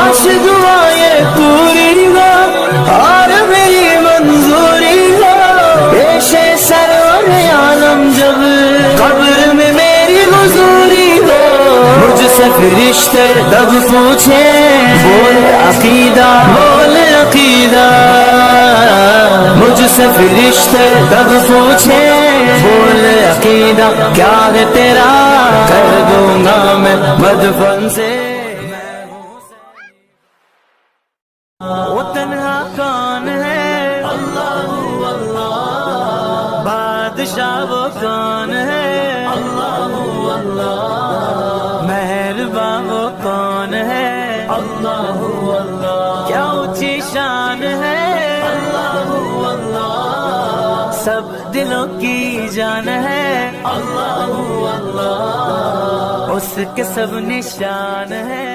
کاش دعائیں پوری ہو اور میری منظوری ہو، پیش سرور عالم جب قبر میں میری حضوری ہو، مجھ سے فرشتے تب پوچھے بول عقیدہ بول عقیدہ، مجھ سے فرشتے تب پوچھے بول عقیدہ کیا ہے تیرا، کر دوں گا میں مدفن سے۔ وہ تنہا کون ہے اللہ اللہ، بادشاہ وہ کون ہے اللہ اللہ، مہرباں وہ کون ہے اللہ اللہ، کیا اونچی شان ہے اللہ اللہ، سب دلوں کی جان ہے اللہ اللہ، اس کے سب نشان ہے۔